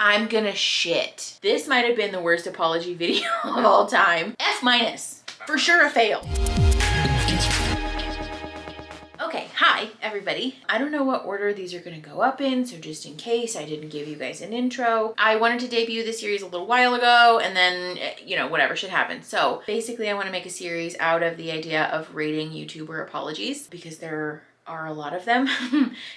I'm gonna shit. This might have been the worst apology video of all time. F-. For sure a fail. Okay, hi everybody. I don't know what order these are gonna go up in, so just in case I didn't give you guys an intro, I wanted to debut this series a little while ago and then, you know, whatever should happen. So basically I wanna make a series out of the idea of rating YouTuber apologies because there are a lot of them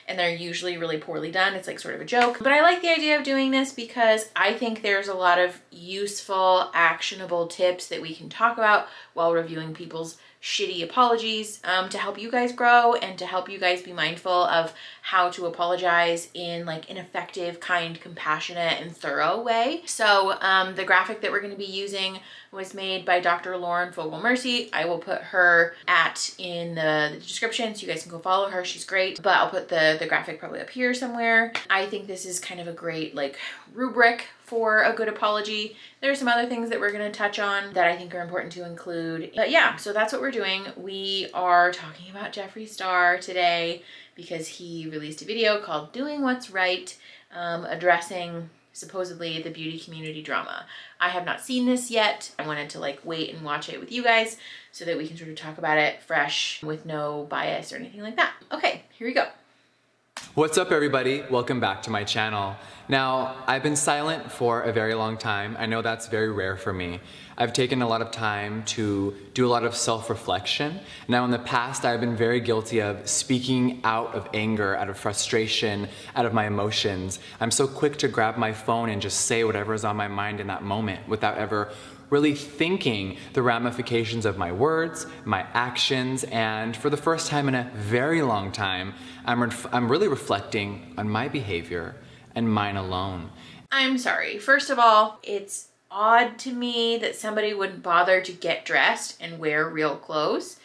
and they're usually really poorly done. It's like sort of a joke, but I like the idea of doing this because I think there's a lot of useful, actionable tips that we can talk about while reviewing people's shitty apologies to help you guys grow and to help you guys be mindful of how to apologize in like an effective, kind, compassionate, and thorough way. So the graphic that we're going to be using was made by Dr. Lauren Fogel-Mercy. I will put her in the description so you guys can go follow her. She's great, but I'll put the graphic probably up here somewhere. I think this is kind of a great like rubric for a good apology. There are some other things that we're going to touch on that I think are important to include. But yeah, so that's what we're doing. We are talking about Jeffree Star today because he released a video called Doing What's Right, addressing supposedly the beauty community drama. I have not seen this yet. I wanted to like wait and watch it with you guys so that we can sort of talk about it fresh with no bias or anything like that. Okay, here we go. What's up everybody? Welcome back to my channel. Now, I've been silent for a very long time. I know that's very rare for me. I've taken a lot of time to do a lot of self-reflection. Now in the past, I've been very guilty of speaking out of anger, out of frustration, out of my emotions. I'm so quick to grab my phone and just say whatever is on my mind in that moment without ever really thinking the ramifications of my words, my actions, and for the first time in a very long time, I'm really reflecting on my behavior and mine alone. I'm sorry. First of all, it's odd to me that somebody wouldn't bother to get dressed and wear real clothes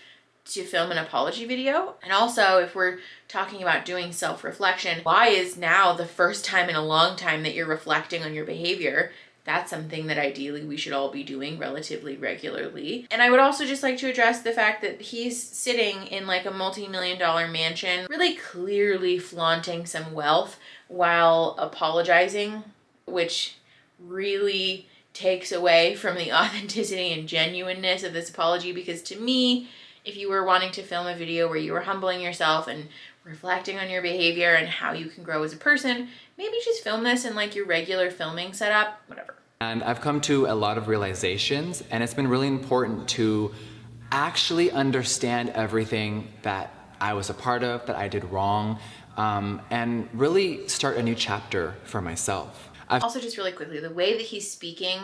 to film an apology video. And also, if we're talking about doing self-reflection, why is now the first time in a long time that you're reflecting on your behavior? That's something that ideally we should all be doing relatively regularly. And I would also just like to address the fact that he's sitting in like a multi-million-dollar mansion, really clearly flaunting some wealth while apologizing, which really takes away from the authenticity and genuineness of this apology. Because to me, if you were wanting to film a video where you were humbling yourself and reflecting on your behavior and how you can grow as a person, maybe just film this in like your regular filming setup, whatever. And I've come to a lot of realizations, and it's been really important to actually understand everything that I was a part of, that I did wrong, and really start a new chapter for myself. Also, just really quickly, the way that he's speaking,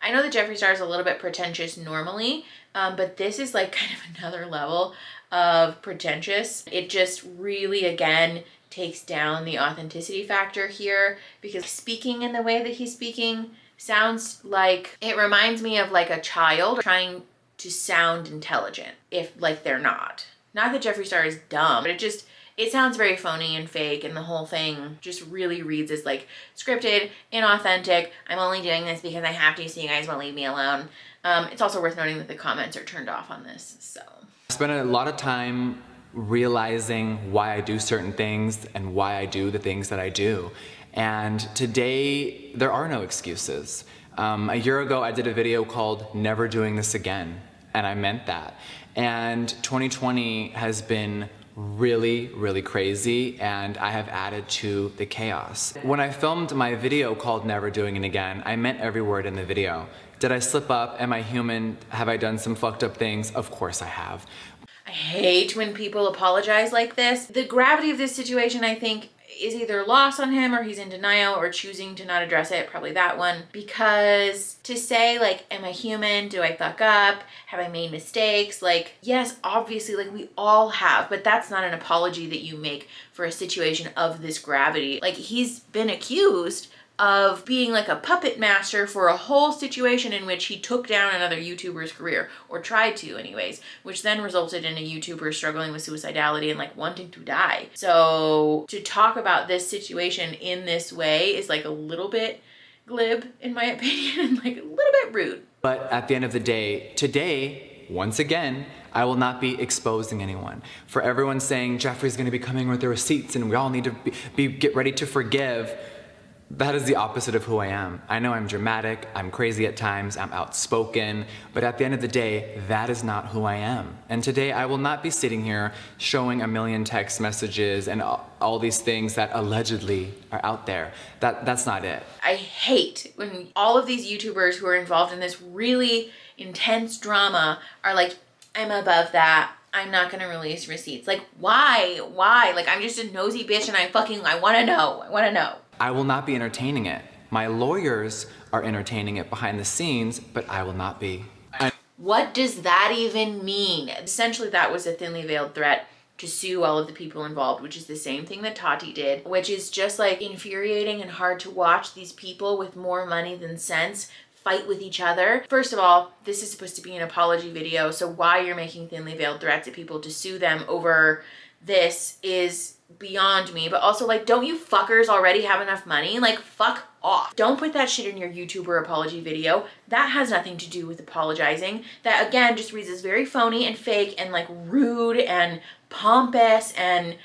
I know that Jeffree Star is a little bit pretentious normally, but this is like kind of another level of pretentious. It just really, again, takes down the authenticity factor here, because speaking in the way that he's speaking sounds like, it reminds me of like a child trying to sound intelligent if like they're not. Not that Jeffree Star is dumb, but it sounds very phony and fake, and the whole thing just really reads as like scripted, inauthentic. I'm only doing this because I have to, so you guys won't leave me alone. It's also worth noting that the comments are turned off on this, so. I spent a lot of time realizing why I do certain things and why I do the things that I do. And today, there are no excuses. A year ago, I did a video called Never Doing This Again, and I meant that. And 2020 has been really, really crazy, and I have added to the chaos. When I filmed my video called Never Doing It Again, I meant every word in the video. Did I slip up? Am I human? Have I done some fucked up things? Of course I have. I hate when people apologize like this. The gravity of this situation, I think, is either lost on him or he's in denial or choosing to not address it, probably that one. Because to say like, am I human? Do I fuck up? Have I made mistakes? Like, yes, obviously, like we all have, but that's not an apology that you make for a situation of this gravity. Like, he's been accused of being like a puppet master for a whole situation in which he took down another YouTuber's career, or tried to anyways, which then resulted in a YouTuber struggling with suicidality and like wanting to die. So to talk about this situation in this way is like a little bit glib in my opinion, and like a little bit rude. But at the end of the day, today, once again, I will not be exposing anyone. For everyone saying Jeffree's gonna be coming with the receipts and we all need to get ready to forgive, That is the opposite of who I am. I know I'm dramatic, I'm crazy at times, I'm outspoken, but at the end of the day, that is not who I am. And today I will not be sitting here showing a million text messages and all these things that allegedly are out there. That's not it. I hate when all of these YouTubers who are involved in this really intense drama are like, I'm above that. I'm not gonna release receipts. Like, why? Why? Like, I'm just a nosy bitch and I wanna know. I wanna know. I will not be entertaining it. My lawyers are entertaining it behind the scenes, but I will not be. What does that even mean? Essentially, that was a thinly veiled threat to sue all of the people involved, which is the same thing that Tati did, which is just like infuriating and hard to watch these people with more money than sense fight with each other. First of all, this is supposed to be an apology video, so why you're making thinly veiled threats at people to sue them over this is beyond me. But also, like, don't you fuckers already have enough money? Like, fuck off. Don't put that shit in your YouTuber apology video. That has nothing to do with apologizing. That, again, just reads as very phony and fake and like rude and pompous and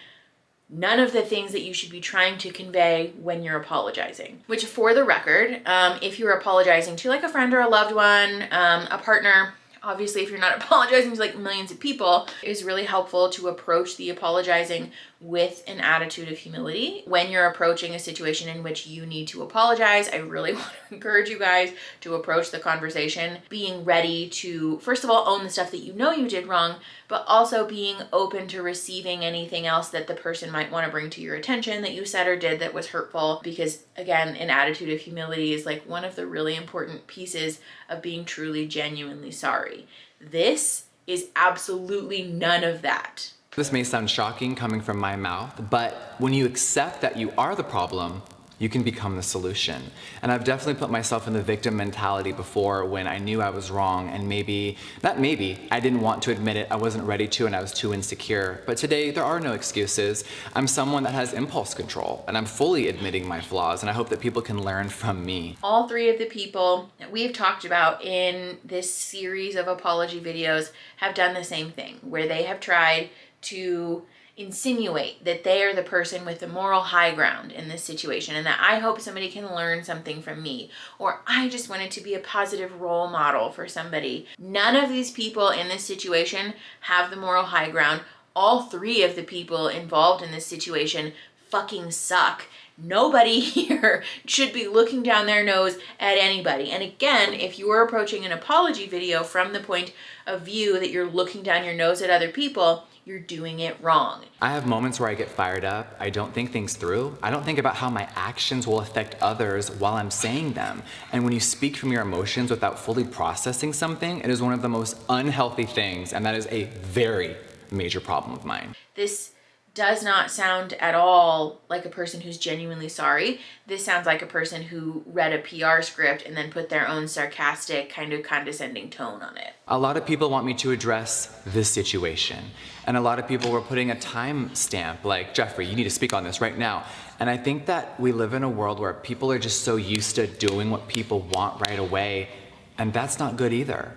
none of the things that you should be trying to convey when you're apologizing. Which, for the record, if you're apologizing to like a friend or a loved one, a partner, obviously if you're not apologizing to like millions of people, it is really helpful to approach the apologizing with an attitude of humility. When you're approaching a situation in which you need to apologize, I really want to encourage you guys to approach the conversation being ready to, first of all, own the stuff that you know you did wrong, but also being open to receiving anything else that the person might want to bring to your attention that you said or did that was hurtful. Because again, an attitude of humility is like one of the really important pieces of being truly, genuinely sorry. This is absolutely none of that. This may sound shocking coming from my mouth, but when you accept that you are the problem, you can become the solution. And I've definitely put myself in the victim mentality before when I knew I was wrong and I didn't want to admit it, I wasn't ready to, and I was too insecure. But today, there are no excuses. I'm someone that has impulse control, and I'm fully admitting my flaws, and I hope that people can learn from me. All three of the people that we've talked about in this series of apology videos have done the same thing, where they have tried to insinuate that they are the person with the moral high ground in this situation and that I hope somebody can learn something from me, or I just wanted to be a positive role model for somebody. None of these people in this situation have the moral high ground. All three of the people involved in this situation fucking suck. Nobody here should be looking down their nose at anybody. And again, if you are approaching an apology video from the point of view that you're looking down your nose at other people, you're doing it wrong. I have moments where I get fired up. I don't think things through. I don't think about how my actions will affect others while I'm saying them. And when you speak from your emotions without fully processing something, it is one of the most unhealthy things, and that is a very major problem of mine. This does not sound at all like a person who's genuinely sorry. This sounds like a person who read a PR script and then put their own sarcastic, kind of condescending tone on it. A lot of people want me to address this situation. And a lot of people were putting a time stamp like, Jeffree, you need to speak on this right now. And I think that we live in a world where people are just so used to doing what people want right away. And that's not good either.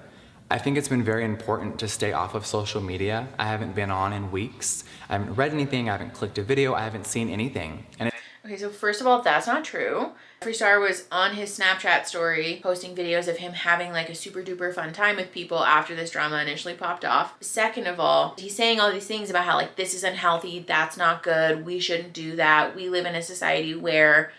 I think it's been very important to stay off of social media. I haven't been on in weeks. I haven't read anything, I haven't clicked a video, I haven't seen anything. Okay, so first of all, that's not true. Jeffree Star was on his Snapchat story posting videos of him having like a super duper fun time with people after this drama initially popped off. Second of all, he's saying all these things about how like this is unhealthy, that's not good, we shouldn't do that. We live in a society where,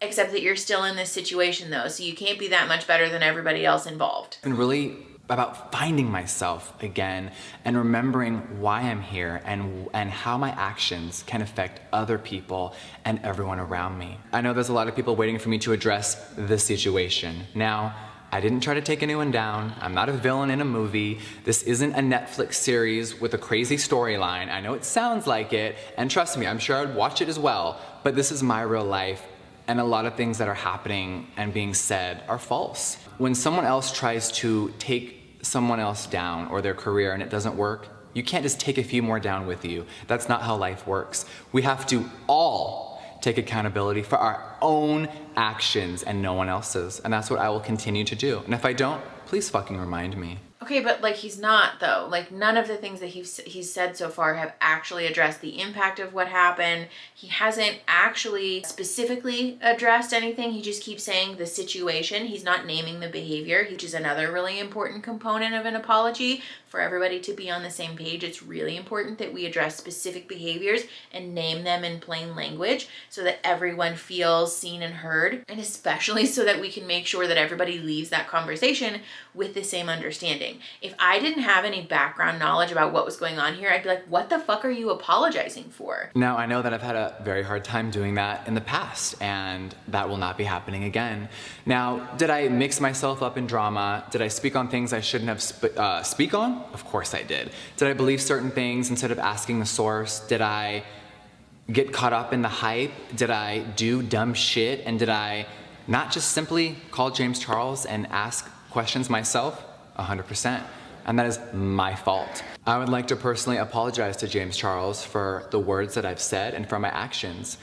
except that you're still in this situation though, so you can't be that much better than everybody else involved. It's been really about finding myself again and remembering why I'm here and how my actions can affect other people and everyone around me. I know there's a lot of people waiting for me to address this situation. Now, I didn't try to take anyone down. I'm not a villain in a movie. This isn't a Netflix series with a crazy storyline. I know it sounds like it, and trust me, I'm sure I'd watch it as well, but this is my real life, and a lot of things that are happening and being said are false. When someone else tries to take someone else down or their career and it doesn't work, you can't just take a few more down with you. That's not how life works. We have to all take accountability for our own actions and no one else's. And that's what I will continue to do. And if I don't, please fucking remind me. Okay, but like he's not though. Like none of the things that he's said so far have actually addressed the impact of what happened. He hasn't actually specifically addressed anything. He just keeps saying the situation. He's not naming the behavior, which is another really important component of an apology. For everybody to be on the same page, it's really important that we address specific behaviors and name them in plain language so that everyone feels seen and heard, and especially so that we can make sure that everybody leaves that conversation with the same understanding. If I didn't have any background knowledge about what was going on here, I'd be like, what the fuck are you apologizing for? Now, I know that I've had a very hard time doing that in the past, and that will not be happening again. Now, did I mix myself up in drama? Did I speak on things I shouldn't have speak on? Of course I did. Did I believe certain things instead of asking the source? Did I get caught up in the hype? Did I do dumb shit? And did I not just simply call James Charles and ask questions myself? 100%. And that is my fault. I would like to personally apologize to James Charles for the words that I've said and for my actions.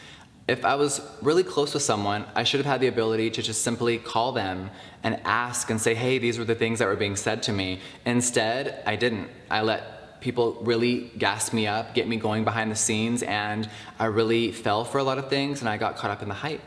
If I was really close with someone, I should have had the ability to just simply call them and ask and say, hey, these were the things that were being said to me. Instead, I didn't. I let people really gas me up, get me going behind the scenes, and I really fell for a lot of things and I got caught up in the hype.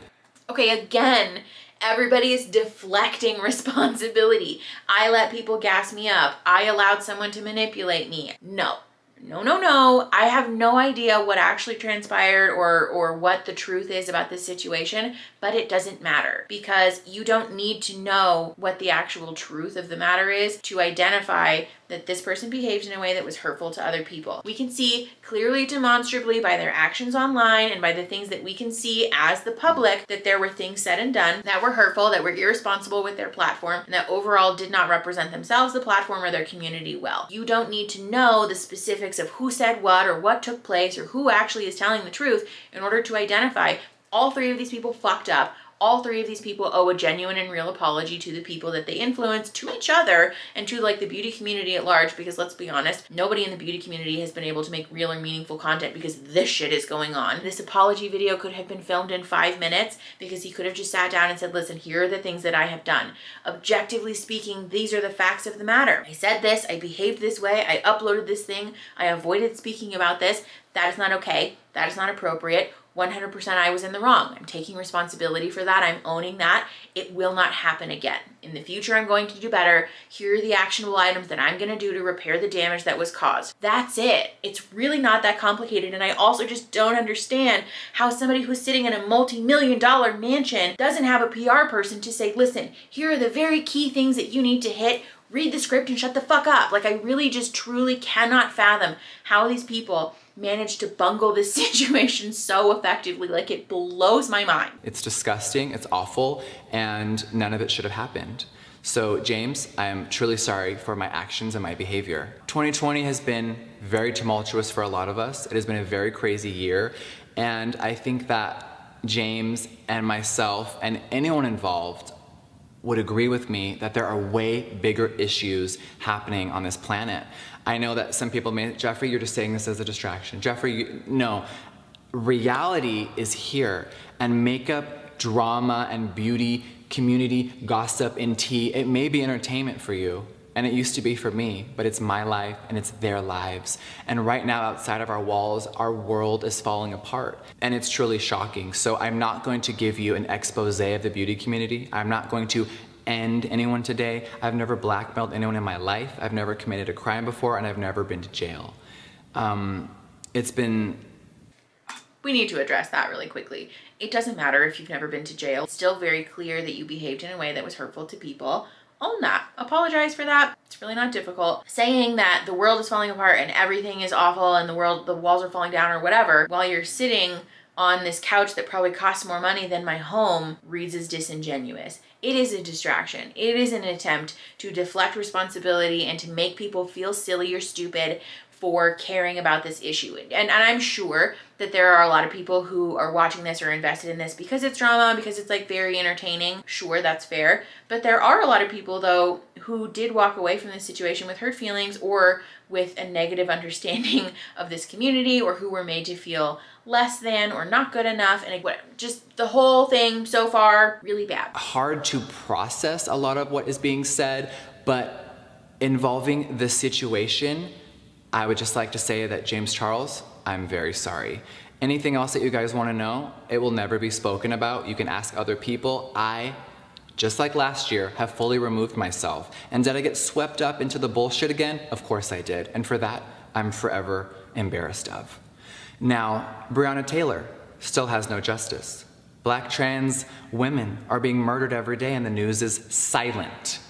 Okay, again, everybody is deflecting responsibility. I let people gas me up. I allowed someone to manipulate me. No. No. I have no idea what actually transpired or what the truth is about this situation, but it doesn't matter because you don't need to know what the actual truth of the matter is to identify that this person behaved in a way that was hurtful to other people. We can see clearly, demonstrably by their actions online and by the things that we can see as the public that there were things said and done that were hurtful, that were irresponsible with their platform, and that overall did not represent themselves, the platform, or their community well. You don't need to know the specifics of who said what or what took place or who actually is telling the truth in order to identify all three of these people fucked up. All three of these people owe a genuine and real apology to the people that they influence, to each other, and to like the beauty community at large, because let's be honest, nobody in the beauty community has been able to make real or meaningful content because this shit is going on. This apology video could have been filmed in 5 minutes because he could have just sat down and said, listen, here are the things that I have done. Objectively speaking, these are the facts of the matter. I said this, I behaved this way, I uploaded this thing, I avoided speaking about this. That is not okay. That is not appropriate. 100% I was in the wrong. I'm taking responsibility for that. I'm owning that. It will not happen again. In the future, I'm going to do better. Here are the actionable items that I'm going to do to repair the damage that was caused. That's it. It's really not that complicated. And I also just don't understand how somebody who's sitting in a multi-million-dollar mansion doesn't have a PR person to say, listen, here are the very key things that you need to hit. Read the script and shut the fuck up. Like, I really just truly cannot fathom how these people managed to bungle this situation so effectively. Like, it blows my mind. It's disgusting, it's awful, and none of it should have happened. So James, I am truly sorry for my actions and my behavior. 2020 has been very tumultuous for a lot of us. It has been a very crazy year, and I think that James and myself and anyone involved would agree with me that there are way bigger issues happening on this planet. I know that some people may, Jeffree, you're just saying this as a distraction. Jeffree, no, reality is here, and makeup, drama, and beauty, community, gossip, and tea, it may be entertainment for you, and it used to be for me, but it's my life and it's their lives. And right now, outside of our walls, our world is falling apart, and it's truly shocking. So I'm not going to give you an expose of the beauty community. I'm not going to end anyone today. I've never blackmailed anyone in my life. I've never committed a crime before, and I've never been to jail. It's been... We need to address that really quickly. It doesn't matter if you've never been to jail. It's still very clear that you behaved in a way that was hurtful to people. Own that. Apologize for that. It's really not difficult. Saying that the world is falling apart and everything is awful and the walls are falling down or whatever, while you're sitting on this couch that probably costs more money than my home, reads as disingenuous. It is a distraction. It is an attempt to deflect responsibility and to make people feel silly or stupid for caring about this issue. And I'm sure that there are a lot of people who are watching this or invested in this because it's drama, because it's like very entertaining. Sure, that's fair. But there are a lot of people though who did walk away from this situation with hurt feelings or with a negative understanding of this community, or who were made to feel less than or not good enough, and just the whole thing so far really bad. Hard to process a lot of what is being said, But involving this situation, I would just like to say that James Charles, I'm very sorry. Anything else that you guys want to know, it will never be spoken about. You can ask other people. I, just like last year, have fully removed myself. And did I get swept up into the bullshit again? Of course I did. And for that, I'm forever embarrassed of. Now, Breonna Taylor still has no justice. Black trans women are being murdered every day and the news is silent.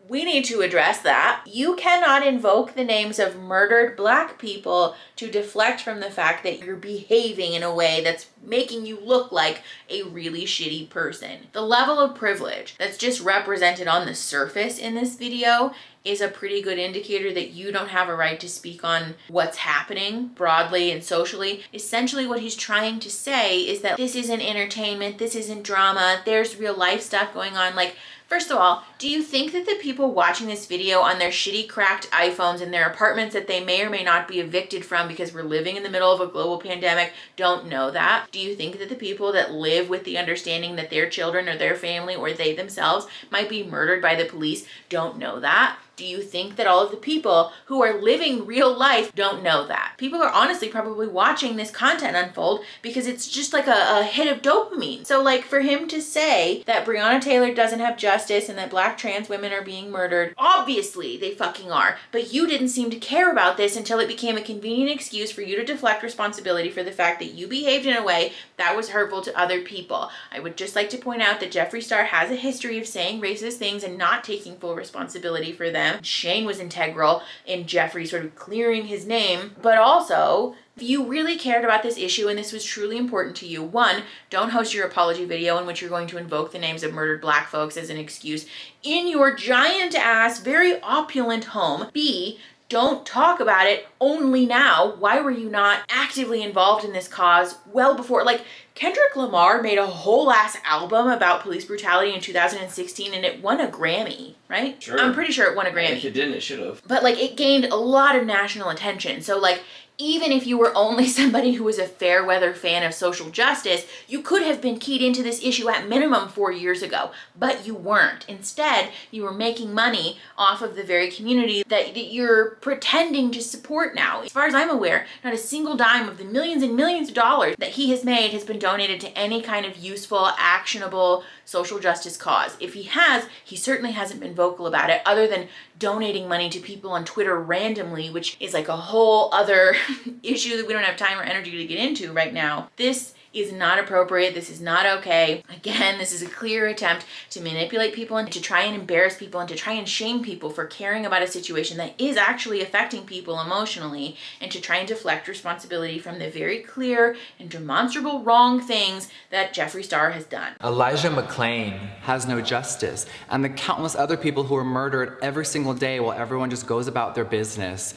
We need to address that. You cannot invoke the names of murdered Black people to deflect from the fact that you're behaving in a way that's making you look like a really shitty person. The level of privilege that's just represented on the surface in this video is a pretty good indicator that you don't have a right to speak on what's happening broadly and socially. Essentially what he's trying to say is that this isn't entertainment, this isn't drama, there's real life stuff going on. Like, first of all, do you think that the people watching this video on their shitty cracked iPhones in their apartments that they may or may not be evicted from because we're living in the middle of a global pandemic don't know that? Do you think that the people that live with the understanding that their children or their family or they themselves might be murdered by the police don't know that? Do you think that all of the people who are living real life don't know that? People are honestly probably watching this content unfold because it's just like a hit of dopamine. So like for him to say that Breonna Taylor doesn't have justice and that Black trans women are being murdered, obviously they fucking are. But you didn't seem to care about this until it became a convenient excuse for you to deflect responsibility for the fact that you behaved in a way that was hurtful to other people. I would just like to point out that Jeffree Star has a history of saying racist things and not taking full responsibility for them. Shane was integral in Jeffree sort of clearing his name, but also if you really cared about this issue and this was truly important to you, one, don't host your apology video in which you're going to invoke the names of murdered Black folks as an excuse in your giant ass, very opulent home. B, don't talk about it only now. Why were you not actively involved in this cause well before? Like, Kendrick Lamar made a whole ass album about police brutality in 2016 and it won a Grammy, right? Sure. I'm pretty sure it won a Grammy. If it didn't, it should have. But like it gained a lot of national attention. So like even if you were only somebody who was a fair weather fan of social justice, you could have been keyed into this issue at minimum 4 years ago, but you weren't. Instead, you were making money off of the very community that you're pretending to support now. As far as I'm aware, not a single dime of the millions and millions of dollars that he has made has been donated to any kind of useful, actionable social justice cause. If he has, he certainly hasn't been vocal about it other than donating money to people on Twitter randomly, which is like a whole other issue that we don't have time or energy to get into right now. This is not appropriate. This is not okay. Again, this is a clear attempt to manipulate people and to try and embarrass people and to try and shame people for caring about a situation that is actually affecting people emotionally and to try and deflect responsibility from the very clear and demonstrable wrong things that Jeffree Star has done. Elijah McClain has no justice, and the countless other people who are murdered every single day while everyone just goes about their business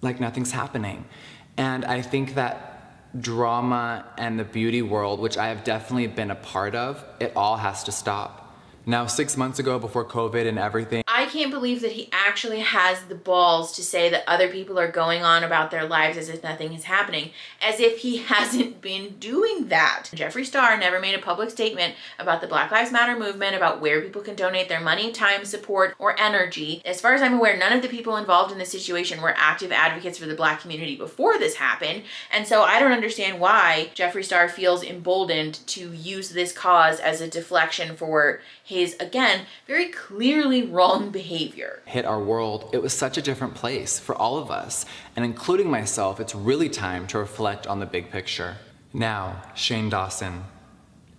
like nothing's happening. And I think that drama and the beauty world, which I have definitely been a part of, it all has to stop. Now, 6 months ago, before COVID and everything, I can't believe that he actually has the balls to say that other people are going on about their lives as if nothing is happening, as if he hasn't been doing that. Jeffree Star never made a public statement about the Black Lives Matter movement, about where people can donate their money, time, support, or energy. As far as I'm aware, none of the people involved in this situation were active advocates for the Black community before this happened, and so I don't understand why Jeffree Star feels emboldened to use this cause as a deflection for his, again, very clearly wrong behavior. Hit our world. It was such a different place for all of us, and including myself, it's really time to reflect on the big picture. Now, Shane Dawson.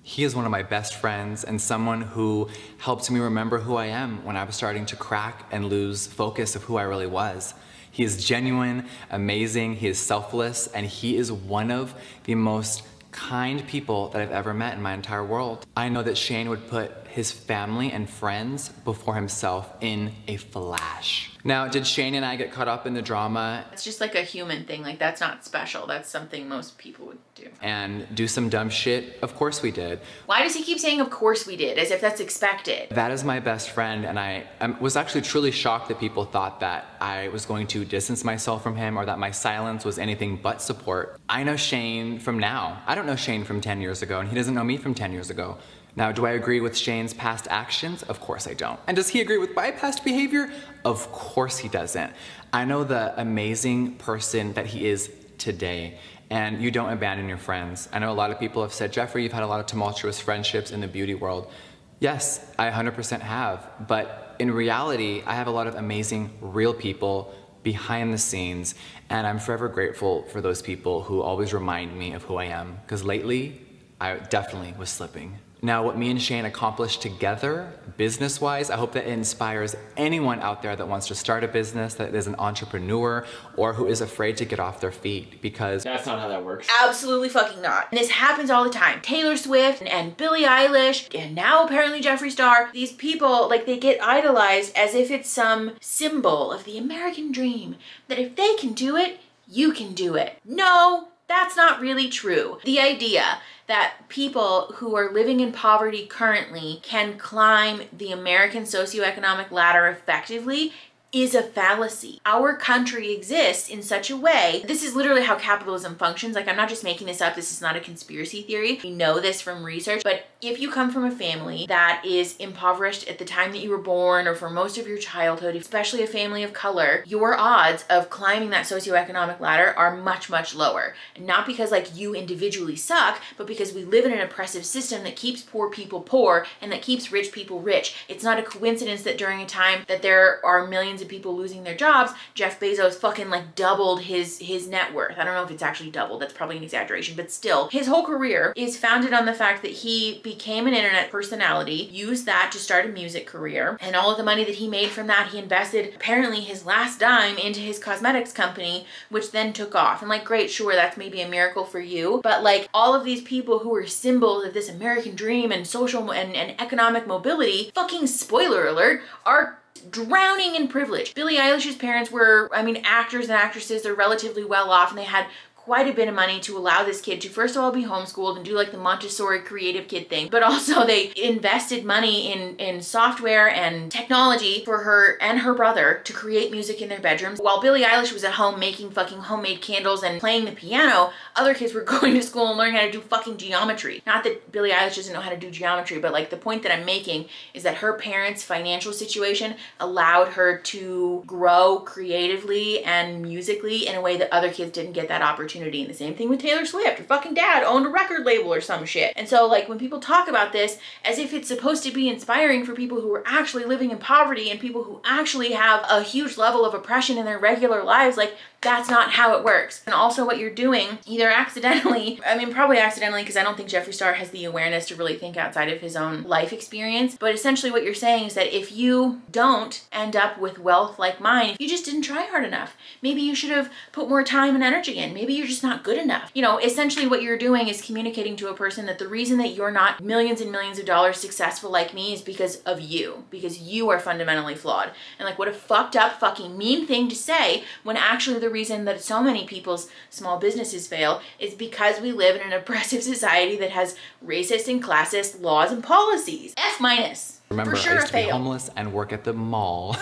He is one of my best friends and someone who helped me remember who I am when I was starting to crack and lose focus of who I really was. He is genuine, amazing, he is selfless, and he is one of the most kind people that I've ever met in my entire world. I know that Shane would put his family and friends before himself in a flash. Now, did Shane and I get caught up in the drama? It's just like a human thing, like that's not special. That's something most people would do. And do some dumb shit? Of course we did. Why does he keep saying of course we did, as if that's expected? That is my best friend, and I was actually truly shocked that people thought that I was going to distance myself from him or that my silence was anything but support. I know Shane from now. I don't know Shane from 10 years ago, and he doesn't know me from 10 years ago. Now, do I agree with Shane's past actions? Of course I don't. And does he agree with my past behavior? Of course he doesn't. I know the amazing person that he is today, and you don't abandon your friends. I know a lot of people have said, Jeffree, you've had a lot of tumultuous friendships in the beauty world. Yes, I 100% have, but in reality, I have a lot of amazing, real people behind the scenes, and I'm forever grateful for those people who always remind me of who I am, because lately, I definitely was slipping. Now, what me and Shane accomplished together, business-wise, I hope that it inspires anyone out there that wants to start a business, that is an entrepreneur, or who is afraid to get off their feet, because that's not how that works. Absolutely fucking not. And this happens all the time. Taylor Swift and Billie Eilish, and now apparently Jeffree Star, these people, like, they get idolized as if it's some symbol of the American dream, that if they can do it, you can do it. No, that's not really true. The idea that people who are living in poverty currently can climb the American socioeconomic ladder effectively is a fallacy. Our country exists in such a way, this is literally how capitalism functions. Like, I'm not just making this up, this is not a conspiracy theory. We know this from research, but if you come from a family that is impoverished at the time that you were born or for most of your childhood, especially a family of color, your odds of climbing that socioeconomic ladder are much, much lower. And not because like you individually suck, but because we live in an oppressive system that keeps poor people poor and that keeps rich people rich. It's not a coincidence that during a time that there are millions of people losing their jobs, Jeff Bezos fucking like doubled his net worth. I don't know if it's actually doubled, that's probably an exaggeration, but still, his whole career is founded on the fact that he became an internet personality, used that to start a music career, and all of the money that he made from that, he invested apparently his last dime into his cosmetics company, which then took off. And like, great, sure, that's maybe a miracle for you, but like all of these people who are symbols of this American dream and social and economic mobility, fucking spoiler alert, are drowning in privilege. Billie Eilish's parents were, I mean, actors and actresses. They're relatively well off, and they had quite a bit of money to allow this kid to first of all be homeschooled and do like the Montessori creative kid thing, but also they invested money in software and technology for her and her brother to create music in their bedrooms. While Billie Eilish was at home making fucking homemade candles and playing the piano, other kids were going to school and learning how to do fucking geometry. Not that Billie Eilish doesn't know how to do geometry, but like the point that I'm making is that her parents' financial situation allowed her to grow creatively and musically in a way that other kids didn't get that opportunity. And the same thing with Taylor Swift. Her fucking dad owned a record label or some shit. And so like when people talk about this as if it's supposed to be inspiring for people who are actually living in poverty and people who actually have a huge level of oppression in their regular lives, like that's not how it works. And also what you're doing, either accidentally, I mean probably accidentally, because I don't think Jeffree Star has the awareness to really think outside of his own life experience, but essentially what you're saying is that if you don't end up with wealth like mine, you just didn't try hard enough. Maybe you should have put more time and energy in. Maybe you're just not good enough. You know, essentially what you're doing is communicating to a person that the reason that you're not millions and millions of dollars successful like me is because of you, because you are fundamentally flawed. And like what a fucked up fucking mean thing to say, when actually the reason that so many people's small businesses fail is because we live in an oppressive society that has racist and classist laws and policies. F minus. Remember, for sure, I used to be homeless and work at the mall,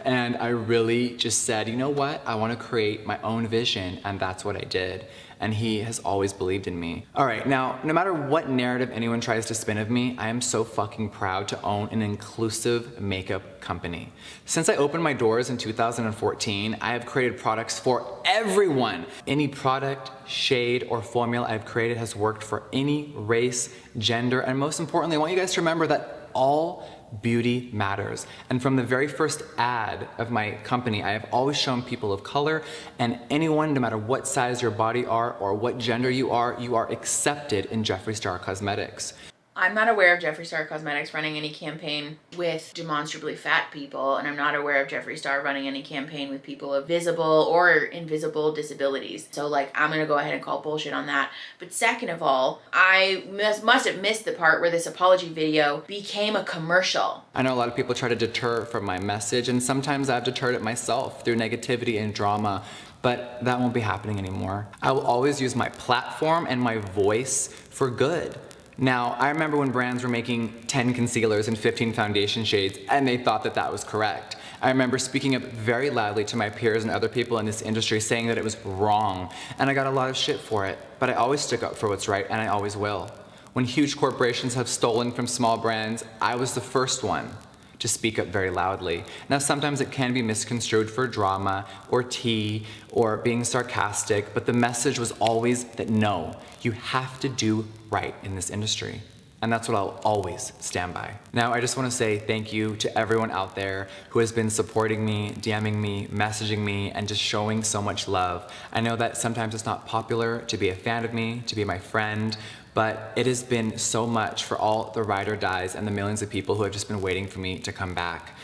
and I really just said, you know what? I want to create my own vision, and that's what I did. And he has always believed in me. All right, now, no matter what narrative anyone tries to spin of me, I am so fucking proud to own an inclusive makeup company. Since I opened my doors in 2014, I have created products for everyone. Any product, shade, or formula I've created has worked for any race, gender, and most importantly, I want you guys to remember that all beauty matters. And from the very first ad of my company, I have always shown people of color and anyone, no matter what size your body are or what gender you are accepted in Jeffree Star Cosmetics. I'm not aware of Jeffree Star Cosmetics running any campaign with demonstrably fat people, and I'm not aware of Jeffree Star running any campaign with people of visible or invisible disabilities. So like, I'm gonna go ahead and call bullshit on that. But second of all, I must have missed the part where this apology video became a commercial. I know a lot of people try to deter from my message, and sometimes I've deterred it myself through negativity and drama, but that won't be happening anymore. I will always use my platform and my voice for good. Now, I remember when brands were making 10 concealers and 15 foundation shades, and they thought that that was correct. I remember speaking up very loudly to my peers and other people in this industry saying that it was wrong, and I got a lot of shit for it, but I always stick up for what's right, and I always will. When huge corporations have stolen from small brands, I was the first one to speak up very loudly. Now, sometimes it can be misconstrued for drama or tea or being sarcastic, but the message was always that no, you have to do right in this industry. And that's what I'll always stand by. Now, I just wanna say thank you to everyone out there who has been supporting me, DMing me, messaging me, and just showing so much love. I know that sometimes it's not popular to be a fan of me, to be my friend, but it has been so much for all the ride or dies and the millions of people who have just been waiting for me to come back.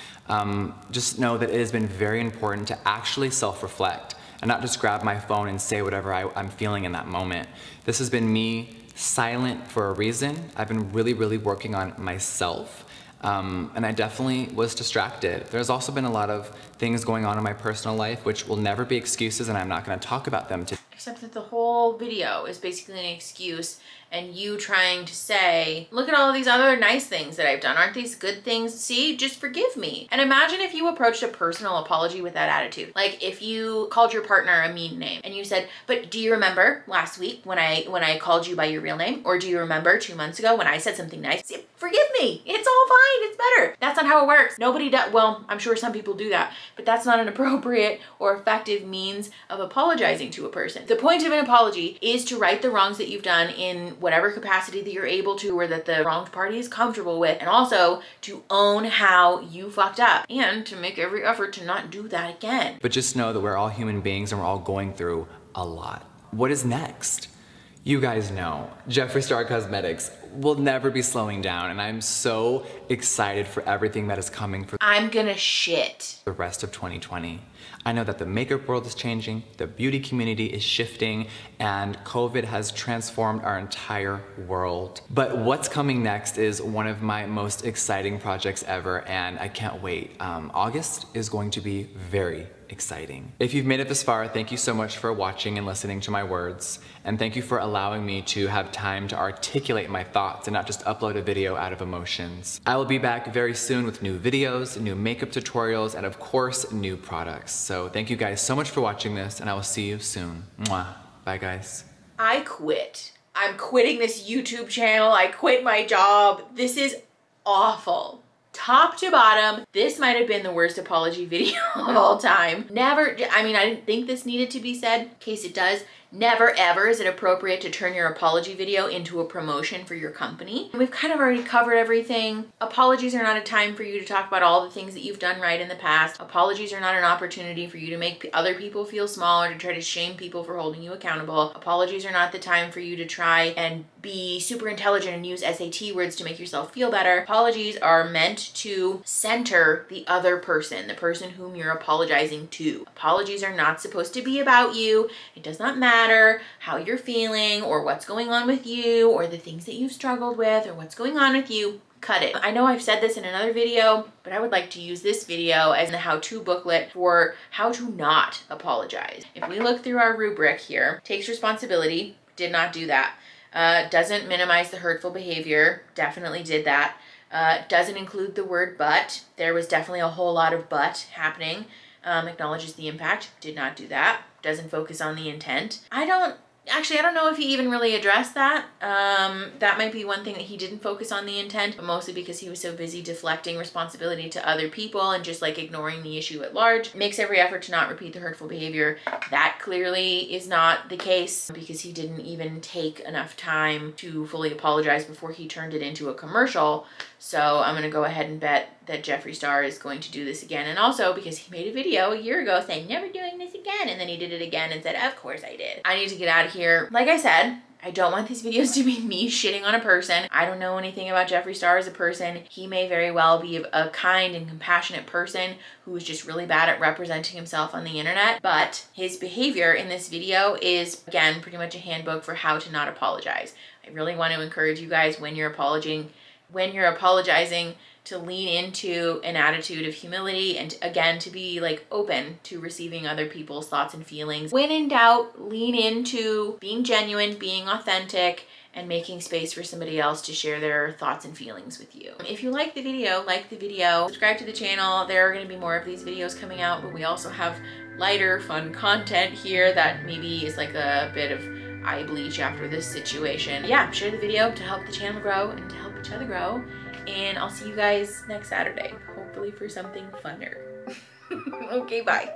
Just know that it has been very important to actually self-reflect and not just grab my phone and say whatever I'm feeling in that moment. This has been me silent for a reason. I've been really, really working on myself. And I definitely was distracted. There's also been a lot of things going on in my personal life which will never be excuses, and I'm not gonna talk about them today. Except that the whole video is basically an excuse and you trying to say, look at all these other nice things that I've done. Aren't these good things? See, just forgive me. And imagine if you approached a personal apology with that attitude. Like if you called your partner a mean name and you said, but do you remember last week when I called you by your real name? Or do you remember 2 months ago when I said something nice? See, forgive me. It's all fine. It's better. That's not how it works. Nobody does. Well, I'm sure some people do that, but that's not an appropriate or effective means of apologizing to a person. The point of an apology is to right the wrongs that you've done in whatever capacity that you're able to, or that the wronged party is comfortable with, and also to own how you fucked up and to make every effort to not do that again. But just know that we're all human beings and we're all going through a lot. What is next? You guys know, Jeffree Star Cosmetics will never be slowing down, and I'm so excited for everything that is coming for I'm gonna shit the rest of 2020. I know that the makeup world is changing, the beauty community is shifting, and COVID has transformed our entire world. But what's coming next is one of my most exciting projects ever, and I can't wait. August is going to be very exciting. If you've made it this far, thank you so much for watching and listening to my words, and thank you for allowing me to have time to articulate my thoughts and not just upload a video out of emotions. I will be back very soon with new videos, new makeup tutorials, and of course, new products. So thank you guys so much for watching this, and I will see you soon. Mwah. Bye guys. I quit. I'm quitting this YouTube channel. I quit my job. This is awful. Top to bottom, this might have been the worst apology video of all time. Never, I mean, I didn't think this needed to be said. In case it does, never ever is it appropriate to turn your apology video into a promotion for your company. And we've kind of already covered everything. Apologies are not a time for you to talk about all the things that you've done right in the past. Apologies are not an opportunity for you to make other people feel small or to try to shame people for holding you accountable. Apologies are not the time for you to try and be super intelligent and use SAT words to make yourself feel better. Apologies are meant to center the other person, the person whom you're apologizing to. Apologies are not supposed to be about you. It does not matter how you're feeling or what's going on with you or the things that you've struggled with or what's going on with you. Cut it. I know I've said this in another video, but I would like to use this video as a how-to booklet for how to not apologize. If we look through our rubric here, takes responsibility, did not do that. Doesn't minimize the hurtful behavior, definitely did that. Doesn't include the word but, there was definitely a whole lot of but happening. Acknowledges the impact, did not do that. Doesn't focus on the intent. I don't know if he even really addressed that. That might be one thing that he didn't focus on the intent, but mostly because he was so busy deflecting responsibility to other people and just like ignoring the issue at large. Makes every effort to not repeat the hurtful behavior. That clearly is not the case because he didn't even take enough time to fully apologize before he turned it into a commercial. So I'm gonna go ahead and bet that Jeffree Star is going to do this again. And also because he made a video a year ago saying, never doing this again. And then he did it again and said, of course I did. I need to get out of here. Like I said, I don't want these videos to be me shitting on a person. I don't know anything about Jeffree Star as a person. He may very well be a kind and compassionate person who is just really bad at representing himself on the internet. But his behavior in this video is, again, pretty much a handbook for how to not apologize. I really want to encourage you guys when you're apologizing to lean into an attitude of humility and again to be like open to receiving other people's thoughts and feelings. When in doubt, lean into being genuine, being authentic, and making space for somebody else to share their thoughts and feelings with you. If you like the video, subscribe to the channel. There are going to be more of these videos coming out, but we also have lighter, fun content here that maybe is like a bit of eye bleach after this situation. Yeah, share the video to help the channel grow and to help each other grow. And I'll see you guys next Saturday, hopefully for something funner. Okay, bye.